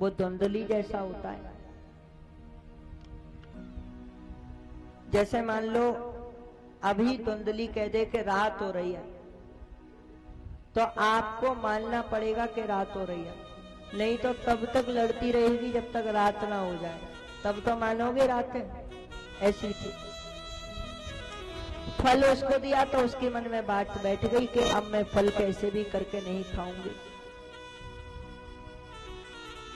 वो धुंधली जैसा होता है। जैसे मान लो अभी धुंधली कह दे कि रात हो रही है, तो आपको मानना पड़ेगा कि रात हो रही है, नहीं तो तब तक लड़ती रहेगी जब तक रात ना हो जाए, तब तो मानोगे रात है। ऐसी थी। फल उसको दिया तो उसके मन में बात बैठ गई कि अब मैं फल कैसे भी करके नहीं खाऊंगी।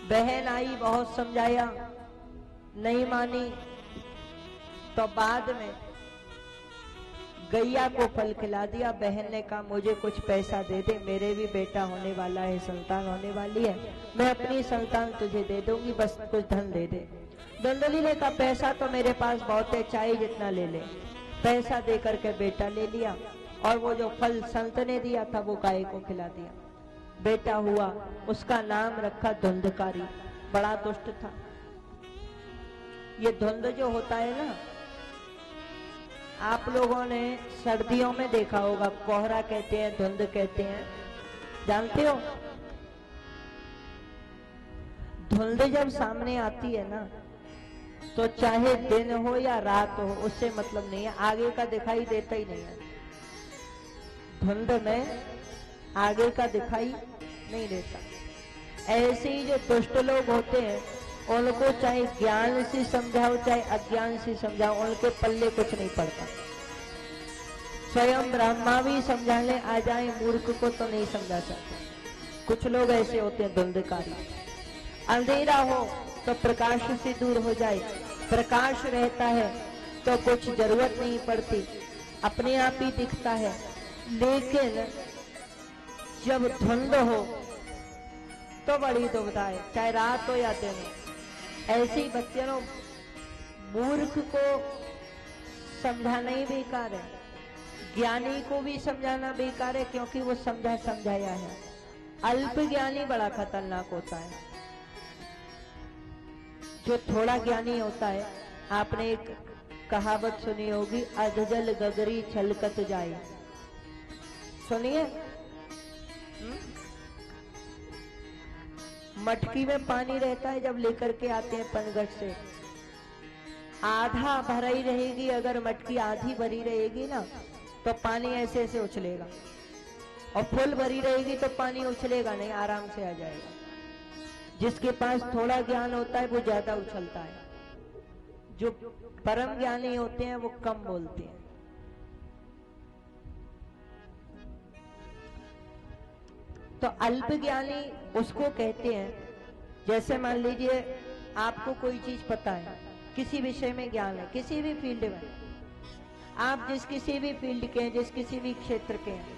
बहन आई, बहुत समझाया, नहीं मानी, तो बाद में गैया को फल खिला दिया। बहन ने कहा मुझे कुछ पैसा दे दे, मेरे भी बेटा होने वाला है, संतान होने वाली है, मैं अपनी संतान तुझे दे दूंगी, बस कुछ धन दे दे। धुंधली ने कहा पैसा तो मेरे पास बहुत है, चाहे जितना ले ले। पैसा दे करके बेटा ले लिया, और वो जो फल संत ने दिया था वो गाय को खिला दिया। बेटा हुआ, उसका नाम रखा धुंधकारी। बड़ा दुष्ट था। ये धुंध जो होता है ना, आप लोगों ने सर्दियों में देखा होगा, कोहरा कहते हैं, धुंध कहते हैं, जानते हो? धुंध जब सामने आती है ना, तो चाहे दिन हो या रात हो, उससे मतलब नहीं है, आगे का दिखाई देता ही नहीं है। धुंध में आगे का दिखाई नहीं देता। ऐसे ही जो दुष्ट लोग होते हैं, उनको चाहे ज्ञान से समझाओ चाहे अज्ञान से समझाओ, उनके पल्ले कुछ नहीं पड़ता। स्वयं ब्रह्मा भी समझाने आ जाए मूर्ख को तो नहीं समझा सकते। कुछ लोग ऐसे होते हैं धुंधकारी। अंधेरा हो तो प्रकाश से दूर हो जाए, प्रकाश रहता है तो कुछ जरूरत नहीं पड़ती, अपने आप ही दिखता है। लेकिन जब धुंध हो तो बड़ी दुविधा है, चाहे रात हो या दिन हो। ऐसे ही बच्चों, मूर्ख को समझाना ही बेकार है, ज्ञानी को भी समझाना बेकार है, क्योंकि वो समझा समझाया है। अल्प ज्ञानी बड़ा खतरनाक होता है। जो थोड़ा ज्ञानी होता है, आपने एक कहावत सुनी होगी, अधजल गगरी छलकत जाए, सुनिए। मटकी में पानी रहता है, जब लेकर के आते हैं पनघट से, आधा भरा ही रहेगी, अगर मटकी आधी भरी रहेगी ना तो पानी ऐसे ऐसे उछलेगा, और फुल भरी रहेगी तो पानी उछलेगा नहीं, आराम से आ जाएगा। जिसके पास थोड़ा ज्ञान होता है वो ज्यादा उछलता है, जो परम ज्ञानी होते हैं वो कम बोलते हैं। तो अल्प ज्ञानी उसको कहते हैं, जैसे मान लीजिए आपको कोई चीज पता है, किसी विषय में ज्ञान है, किसी भी फील्ड में, आप जिस किसी भी फील्ड के हैं, जिस किसी भी क्षेत्र के हैं,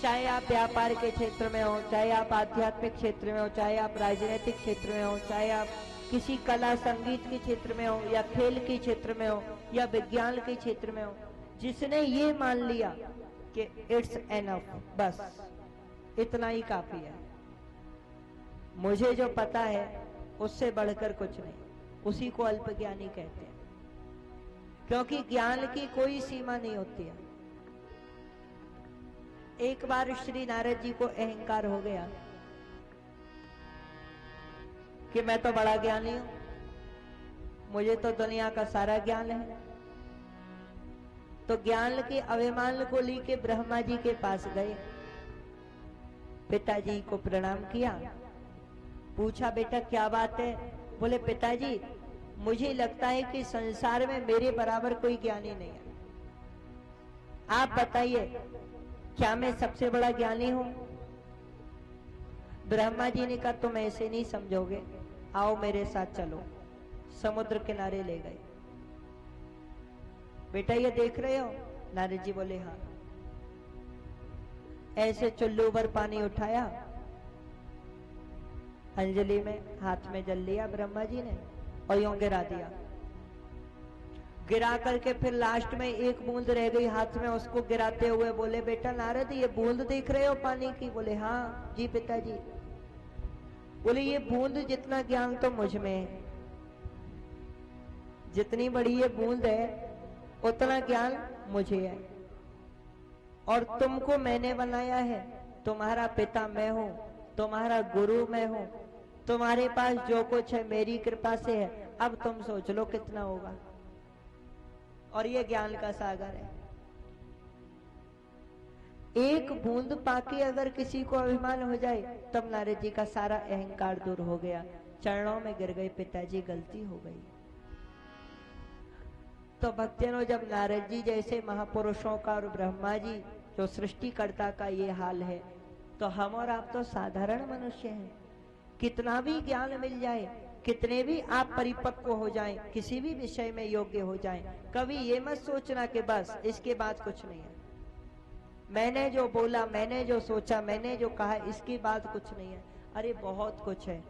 चाहे आप व्यापार के क्षेत्र में हो, चाहे आप आध्यात्मिक क्षेत्र में हो, चाहे आप राजनीतिक क्षेत्र में हो, चाहे आप किसी कला संगीत के क्षेत्र में हो, या खेल के क्षेत्र में हो, या विज्ञान के क्षेत्र में हो, जिसने ये मान लिया कि इट्स एनफ, बस इतना ही काफी है, मुझे जो पता है उससे बढ़कर कुछ नहीं, उसी को अल्पज्ञानी कहते हैं। क्योंकि ज्ञान की कोई सीमा नहीं होती है। एक बार श्री नारद जी को अहंकार हो गया कि मैं तो बड़ा ज्ञानी हूं, मुझे तो दुनिया का सारा ज्ञान है। तो ज्ञान के अभिमान को लेके ब्रह्मा जी के पास गए, पिताजी को प्रणाम किया, पूछा बेटा क्या बात है? बोले पिताजी मुझे लगता है कि संसार में मेरे बराबर कोई ज्ञानी नहीं है, आप बताइए क्या मैं सबसे बड़ा ज्ञानी हूं? ब्रह्मा जी ने कहा तुम ऐसे नहीं समझोगे, आओ मेरे साथ चलो। समुद्र किनारे ले गए। बेटा ये देख रहे हो? नारद जी बोले हाँ। ऐसे चुल्लू भर पानी उठाया, अंजलि में हाथ में जल लिया ब्रह्मा जी ने, और यूं गिरा दिया। गिरा करके फिर लास्ट में एक बूंद रह गई हाथ में, उसको गिराते हुए बोले बेटा नारद ये बूंद देख रहे हो पानी की? बोले हाँ जी पिताजी। बोले ये बूंद जितना ज्ञान तो मुझ में है, जितनी बड़ी ये बूंद है उतना ज्ञान मुझे है, और तुमको मैंने बनाया है, तुम्हारा पिता मैं हूं, तुम्हारा गुरु मैं हूं, तुम्हारे पास जो कुछ है मेरी कृपा से है, अब तुम सोच लो कितना होगा। और ये ज्ञान का सागर है। एक बूंद पाके अगर किसी को अभिमान हो जाए, तब नारद जी का सारा अहंकार दूर हो गया, चरणों में गिर गए, पिताजी गलती हो गई। तो भक्तजनों, जब नारद जी जैसे महापुरुषों का और ब्रह्मा जी जो सृष्टिकर्ता का ये हाल है, तो हम और आप तो साधारण मनुष्य हैं। कितना भी ज्ञान मिल जाए, कितने भी आप परिपक्व हो जाएं, किसी भी विषय में योग्य हो जाएं, कभी ये मत सोचना कि बस इसके बाद कुछ नहीं है, मैंने जो बोला, मैंने जो सोचा, मैंने जो कहा, इसके बाद कुछ नहीं है। अरे बहुत कुछ है,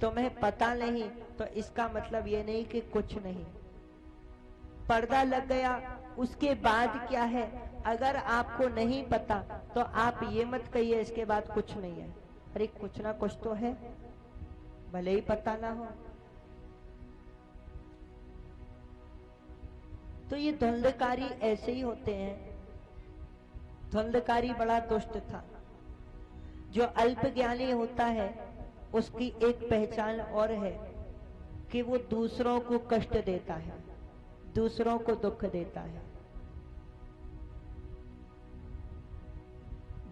तुम्हें पता नहीं तो इसका मतलब ये नहीं कि कुछ नहीं। पर्दा लग गया, उसके बाद क्या है, अगर आपको नहीं पता तो आप ये मत कहिए इसके बाद कुछ नहीं है। अरे कुछ ना कुछ तो है, भले ही पता ना हो। तो ये धुंधकारी ऐसे ही होते हैं। धुंधकारी बड़ा दुष्ट था। जो अल्प ज्ञानी होता है उसकी एक पहचान और है कि वो दूसरों को कष्ट देता है, दूसरों को दुख देता है।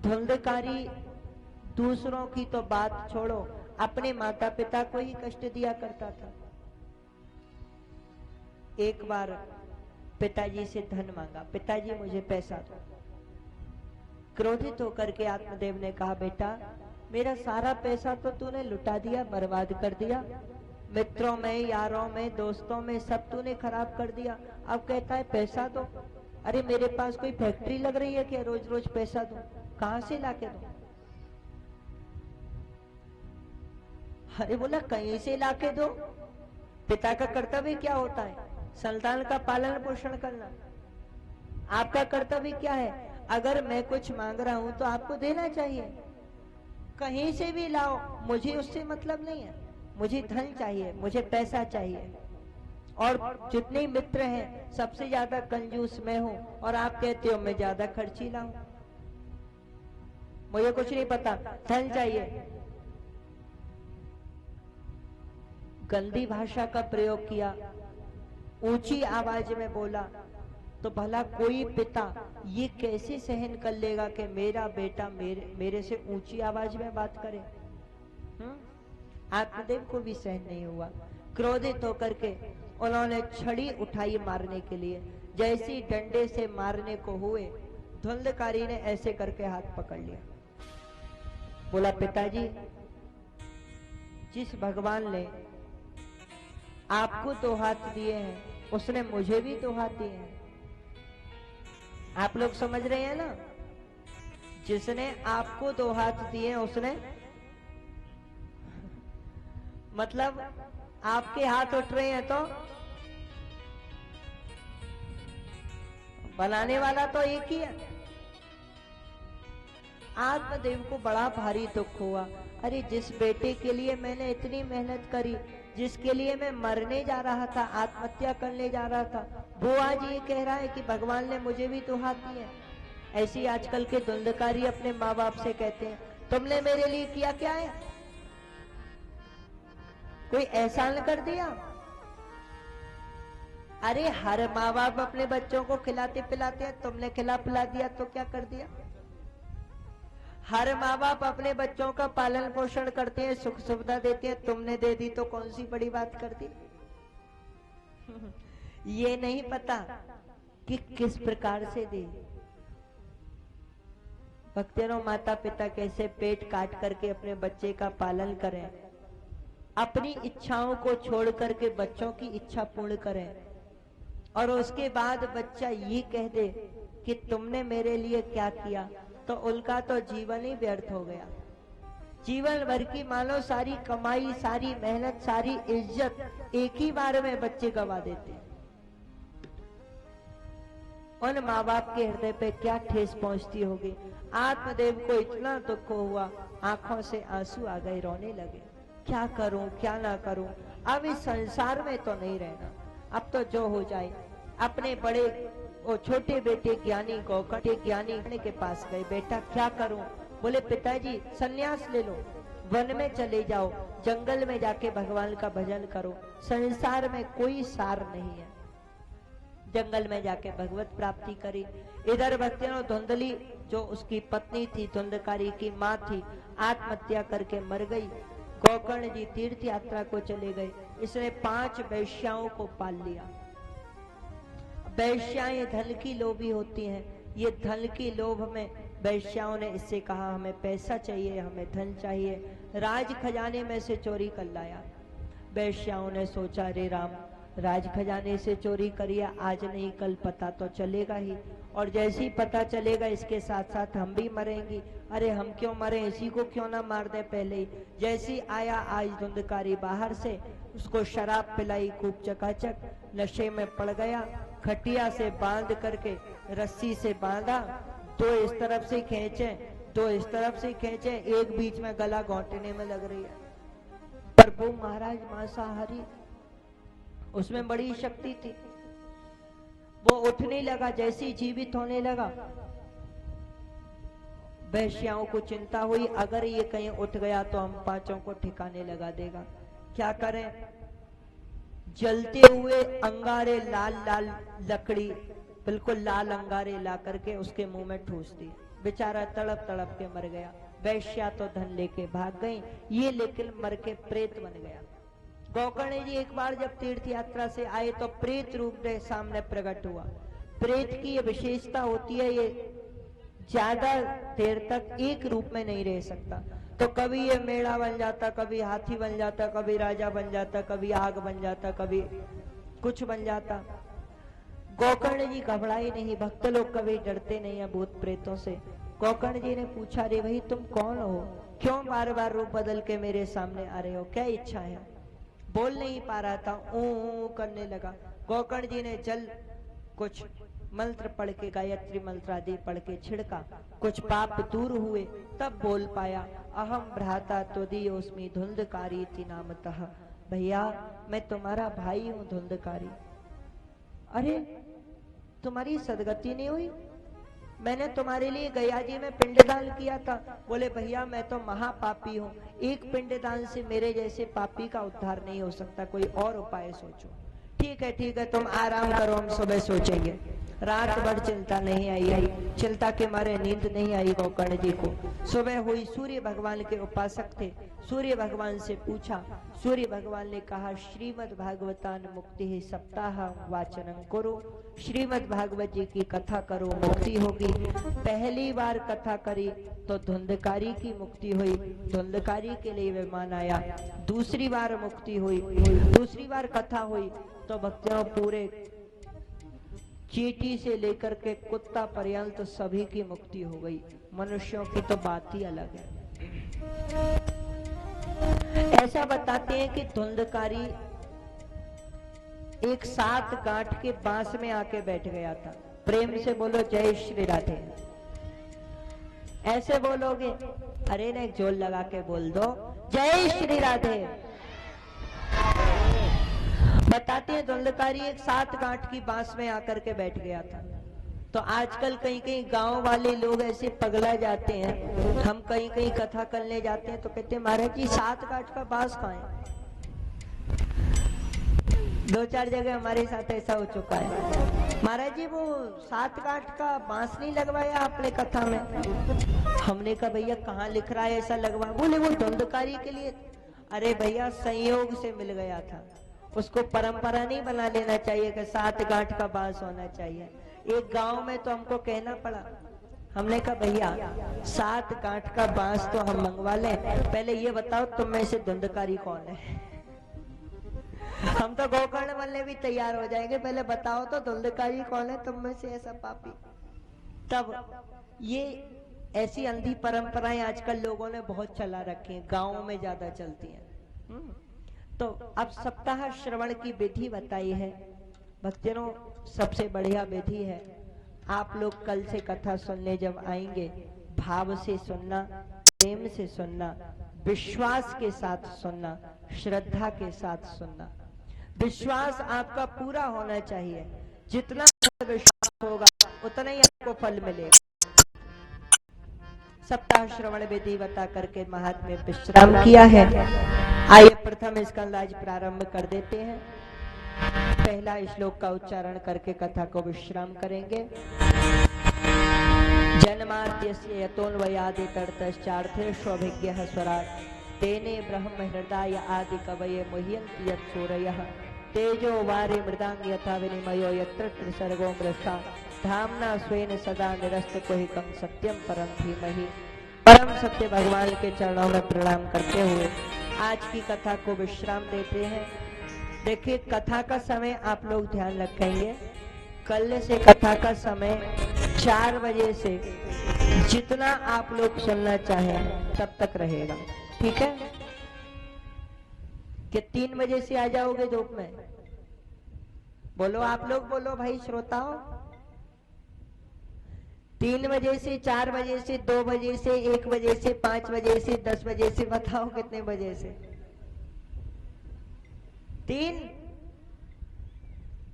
धुंधकारी दूसरों की तो बात छोड़ो, अपने माता पिता को ही कष्ट दिया करता था। एक बार पिताजी से धन मांगा, पिताजी मुझे पैसा दो। क्रोधित होकर के आत्मदेव ने कहा, बेटा मेरा सारा पैसा तो तूने लुटा दिया, बर्बाद कर दिया, मित्रों में, यारों में, दोस्तों में सब तूने खराब कर दिया, अब कहता है पैसा दो। अरे मेरे पास कोई फैक्ट्री लग रही है क्या रोज रोज पैसा दो, कहां से लाके दो? अरे बोला कहीं से लाके दो। पिता का कर्तव्य क्या होता है? संतान का पालन पोषण करना। आपका कर्तव्य क्या है? अगर मैं कुछ मांग रहा हूं तो आपको देना चाहिए, कहीं से भी लाओ, मुझे उससे मतलब नहीं है। मुझे धन चाहिए, मुझे पैसा चाहिए। और जितने मित्र हैं सबसे ज्यादा कंजूस मैं हूं, और आप कहते हो मैं ज्यादा खर्चीला हूं। मुझे कुछ नहीं पता, धन चाहिए। गंदी भाषा का प्रयोग किया, ऊंची आवाज में बोला, तो भला कोई पिता ये कैसे सहन कर लेगा कि मेरा बेटा मेरे से ऊंची आवाज में बात करे? आत्मदेव को भी सहन नहीं हुआ। क्रोधित होकर के उन्होंने छड़ी उठाई मारने के लिए। जैसी डंडे से मारने को हुए, धुंधकारी ने ऐसे करके हाथ पकड़ लिया। बोला, पिताजी जिस भगवान ने आपको 2 हाथ दिए हैं, उसने मुझे भी 2 हाथ दिए हैं। आप लोग समझ रहे हैं ना? जिसने आपको 2 हाथ दिए हैं उसने, मतलब आपके हाथ उठ रहे हैं तो बनाने वाला तो एक ही है। आत्मदेव को बड़ा भारी दुख हुआ। अरे जिस बेटे के लिए मैंने इतनी मेहनत करी, जिसके लिए मैं मरने जा रहा था, आत्महत्या करने जा रहा था, वो आज ये कह रहा है कि भगवान ने मुझे भी 2 हाथ दिए। ऐसी आजकल के धुंधकारी अपने माँ बाप से कहते हैं, तुमने मेरे लिए किया क्या है? कोई एहसान कर दिया? अरे हर माँ बाप अपने बच्चों को खिलाते पिलाते हैं, तुमने खिला पिला दिया तो क्या कर दिया? हर माँ बाप अपने बच्चों का पालन पोषण करते हैं, सुख सुविधा देते हैं, तुमने दे दी तो कौन सी बड़ी बात कर दी? ये नहीं पता कि किस प्रकार से दे। भक्तों, माता पिता कैसे पेट काट करके अपने बच्चे का पालन करें, अपनी इच्छाओं को छोड़ करके बच्चों की इच्छा पूर्ण करें, और उसके बाद बच्चा ये कह दे कि तुमने मेरे लिए क्या किया, तो उनका तो जीवन ही व्यर्थ हो गया। जीवन भर की मानो सारी कमाई, सारी मेहनत, सारी इज्जत एक ही बार में बच्चे गवा देते हैं। उन माँ बाप के हृदय पे क्या ठेस पहुंचती होगी। आत्मदेव को इतना दुख हुआ, आंखों से आंसू आ गए, रोने लगे। क्या करूं, क्या ना करूं, अब इस संसार में तो नहीं रहना, अब तो जो हो जाए। अपने बड़े वो छोटे बेटे ज्ञानी गोकर्ण ज्ञानी के पास गए, बेटा क्या करूं? बोले, पिताजी संन्यास ले लो, वन में चले जाओ, जंगल में जाके भगवान का भजन करो, संसार में कोई सार नहीं है। जंगल में जाके भगवत प्राप्ति करी। इधर भक्तियों धुंधली जो उसकी पत्नी थी, धुंधकारी की माँ थी, आत्महत्या करके मर गई। गोकर्ण जी तीर्थ यात्रा को चले गए। इसने 5 वैश्याओं को पाल लिया। वैश्याएं धन की लोभी होती हैं। ये धन की लोभ में वैश्याओं ने इससे कहा हमें पैसा चाहिए, हमें धन चाहिए। राज खजाने में से चोरी कर लाया। वैश्याओं ने सोचा रे राम, राज खजाने से चोरी करिए, आज नहीं कल पता तो चलेगा ही, और जैसे ही पता चलेगा इसके साथ साथ हम भी मरेंगी। अरे हम क्यों मरे, इसी को क्यों ना मार दे पहले ही। जैसी आया आज धुंधकारी बाहर से, उसको शराब पिलाई खूब चकाचक, नशे में पड़ गया। खटिया से बांध करके रस्सी से बांधा, 2 इस तरफ से खींचे, 2 इस तरफ से खींचे, एक बीच में गला घोंटने में लग रही है। प्रभु महाराज मांसाहारी, उसमें बड़ी शक्ति थी। वो उठने लगा, जैसे जीवित होने लगा, वैश्याओं को चिंता हुई अगर ये कहीं उठ गया तो हम 5 को ठिकाने लगा देगा। क्या करें? जलते हुए अंगारे, लाल लाल लकड़ी, बिल्कुल लाल अंगारे ला करके उसके मुंह में ठूस दी। बेचारा तड़प तड़प के मर गया। वैश्या तो धन लेके भाग गई, ये लेकिन मर के प्रेत बन गया। गोकर्ण जी एक बार जब तीर्थ यात्रा से आए तो प्रेत रूप में सामने प्रकट हुआ। प्रेत की ये विशेषता होती है, ये ज्यादा देर तक एक रूप में नहीं रह सकता। तो कभी ये मेढ़ा बन जाता, कभी हाथी बन जाता, कभी राजा बन जाता, कभी आग बन जाता, कभी कुछ बन जाता। गोकर्ण जी घबराए नहीं। भक्त लोग कभी डरते नहीं है भूत प्रेतों से। गोकर्ण जी ने पूछा, रे भाई तुम कौन हो, क्यों बार बार रूप बदल के मेरे सामने आ रहे हो, क्या इच्छा है? बोल नहीं पा रहा था, ऊ करने लगा। गोकर्ण जी ने जल कुछ मंत्र पढ़ के, गायत्री मंत्र आदि पढ़ के छिड़का, कुछ पाप दूर हुए, तब बोल पाया, अहम भ्राता त्वदीयोस्मि धुंधकारी इति नामतः। भैया मैं तुम्हारा भाई हूँ धुंधकारी। अरे तुम्हारी सदगति नहीं हुई? मैंने तुम्हारे लिए गया जी में पिंडदान किया था। बोले भैया मैं तो महापापी हूँ, एक पिंडदान से मेरे जैसे पापी का उद्धार नहीं हो सकता, कोई और उपाय सोचो। ठीक है तुम आराम करो, हम सुबह सोचेंगे। रात भर चिंता नहीं आई, चिंता के मारे नींद नहीं आई गोकर्ण जी को। सुबह हुई, सूर्य भगवान के उपासक थे। सूर्य भगवान से पूछा, सूर्य भगवान ने कहा, श्रीमद् भागवतान मुक्ति सप्ताह वाचनम करो। श्रीमद् भागवत जी की कथा करो, मुक्ति होगी। पहली बार कथा करी तो धुंधकारी की मुक्ति हुई, धुंधकारी के लिए विमान आया। दूसरी बार मुक्ति हुई, दूसरी बार कथा हुई तो भक्तों पूरे चींटी से लेकर के कुत्ता पर्यंत सभी की मुक्ति हो गई। मनुष्यों की तो बात ही अलग है। ऐसा बताते हैं कि धुंधकारी एक 7 गांठ के बांस में आके बैठ गया था। प्रेम से बोलो जय श्री राधे। ऐसे बोलोगे? अरे ना एक जोर लगा के बोल दो, जय श्री राधे। बताते हैं धुंधकारी एक 7 गांठ की बांस में आकर के बैठ गया था। तो आजकल कहीं कहीं गांव वाले लोग ऐसे पगला जाते हैं, हम कहीं कहीं कथा करने जाते हैं तो कहते हैं महाराज जी 7 गांठ का बांस कहाँ है? 2-4 जगह हमारे साथ ऐसा हो चुका है। महाराज जी वो 7 गांठ का बांस नहीं लगवाया आपने कथा में? हमने कहा भैया कहाँ लिख रहा है ऐसा लगवा? बोले वो धुंधकारी के लिए। अरे भैया संयोग से मिल गया था, उसको परंपरा नहीं बना लेना चाहिए कि 7 गांठ का बांस होना चाहिए। एक गांव में तो हमको कहना पड़ा, हमने कहा भैया 7 गांठ का बांस तो हम मंगवा लें, पहले ये बताओ तुम में से धुंधकारी कौन है? हम तो गोकर्ण बनने भी तैयार हो जाएंगे, पहले बताओ तो धुंधकारी कौन है तुम में से ऐसा पापी। तब ये ऐसी अंधी परंपराएं आजकल लोगों ने बहुत चला रखी हैं, गाँव में ज्यादा चलती हैं। तो अब सप्ताह श्रवण की विधि बताई है भक्तों, सबसे बढ़िया विधि है। आप लोग कल से कथा सुनने जब आएंगे, भाव से सुनना, प्रेम से सुनना, विश्वास के साथ सुनना, श्रद्धा के साथ सुनना। विश्वास आपका पूरा होना चाहिए, जितना विश्वास होगा उतना ही आपको फल मिलेगा। सप्ताह श्रवण विधि बता करके महात्म्य विश्राम किया है। आइए प्रथम स्कंद आज प्रारंभ कर देते हैं। पहला श्लोक का उच्चारण करके कथा को विश्राम करेंगे। जन्माद्यस्य यतोऽन्वयादितरतश्चार्थे स्वभिज्ञः स्वराट् तेने ब्रह्म हृदय आदि कवये मुह्यन्ति यत्सूरयः तेजो वारि मृदांग यथा विनिमयो यत्र त्रिसर्गो मृषा धाम्ना स्वेन सदा निरस्तकुहिकं सत्यम परम धीमहि। परम सत्य भगवान के चरणों में प्रणाम करते हुए आज की कथा को विश्राम देते हैं। देखिए, कथा का समय आप लोग ध्यान रखेंगे। कल से कथा का समय 4 बजे से जितना आप लोग सुनना चाहें तब तक रहेगा, ठीक है? कि 3 बजे से आ जाओगे धूप में? बोलो, आप लोग बोलो भाई श्रोताओं। 3 बजे से, 4 बजे से, 2 बजे से, 1 बजे से, 5 बजे से, 10 बजे से, बताओ कितने बजे से? 3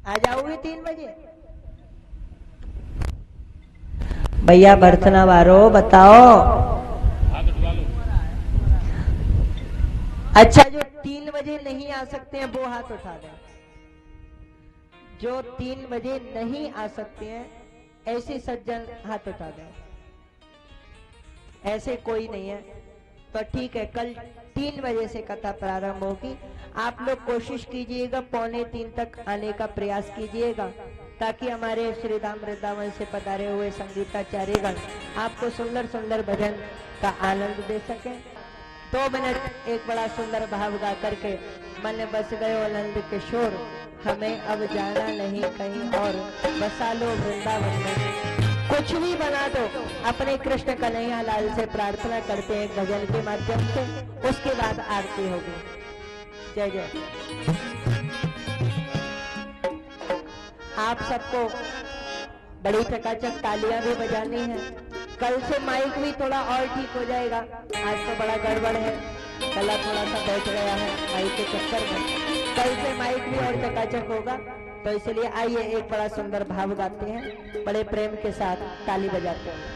आ जाओगे 3 बजे? भैया बर्तना वारो बताओ। अच्छा, जो 3 बजे नहीं आ सकते हैं वो हाथ उठा दें। जो 3 बजे नहीं आ सकते हैं ऐसे सज्जन हाथ उठा दें। ऐसे कोई नहीं है तो ठीक है, कल 3 बजे से कथा प्रारंभ होगी। आप लोग कोशिश कीजिएगा 2:45 तक आने का प्रयास कीजिएगा ताकि हमारे श्री धाम वृंदावन से पधारे हुए संगीताचार्यगण आपको सुंदर सुंदर भजन का आनंद दे सके। 2 मिनट एक बड़ा सुंदर भाव गा करके मन बस गयो आनंद किशोर, हमें अब जाना नहीं कहीं और, बसा लो वृंदावन में। कुछ भी बना दो, अपने कृष्ण कन्हैया लाल से प्रार्थना करते हैं भजन के माध्यम से, उसके बाद आरती होगी। जय जय। आप सबको बड़ी चकाचक तालियां भी बजानी है। कल से माइक भी थोड़ा और ठीक हो जाएगा। आज तो बड़ा गड़बड़ है, गला थोड़ा सा बैठ गया है माइक के चक्कर में। कल से माइक भी और चकाचक होगा, तो इसलिए आइए एक बड़ा सुंदर भाव गाते हैं, बड़े प्रेम के साथ ताली बजाते हैं।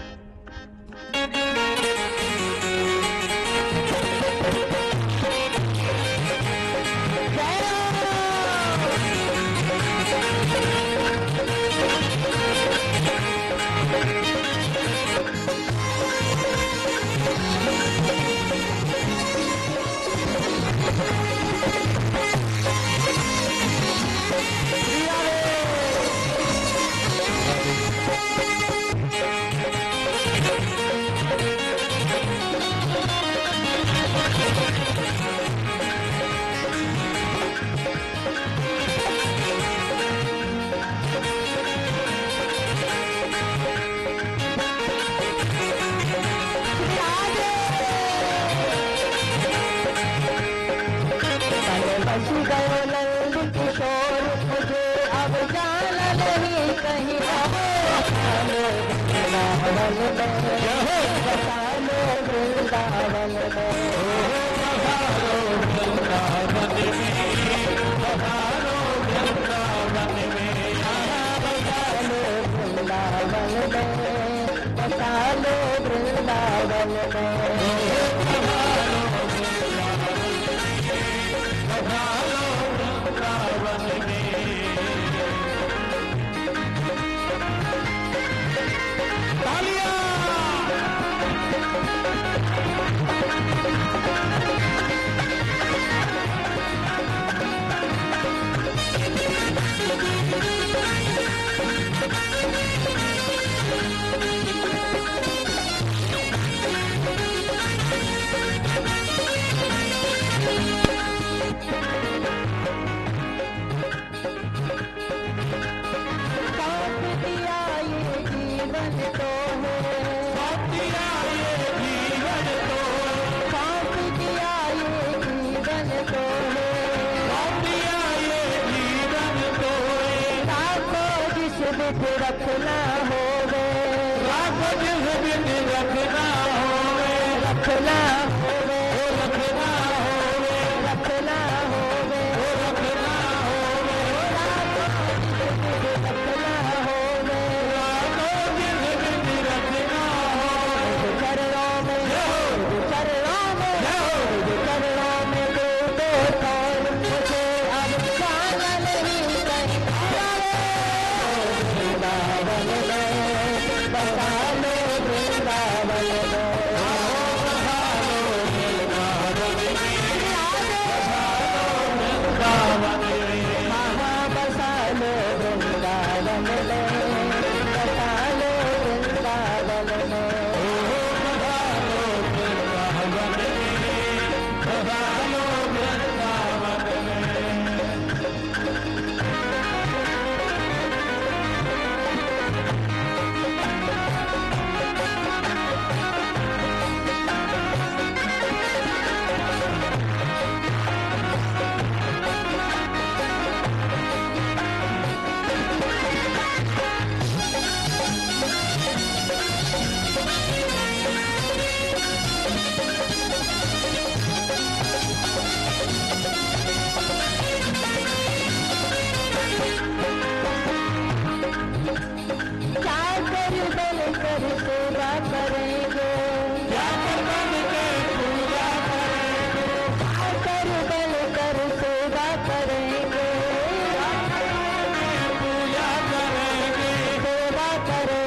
रखना होवे, रखना होवे, रखना होवे, रखना होवे, रखना होवे, रखना होवे, रखना होवे, रखना होवे, चरणों में, चरणों में, चरणों में कर सेवा करेंगे, जाकर बन के पूजा करेंगे, आकर बल कर सेवा करेंगे, पूजा करेंगे, सेवा करेंगे।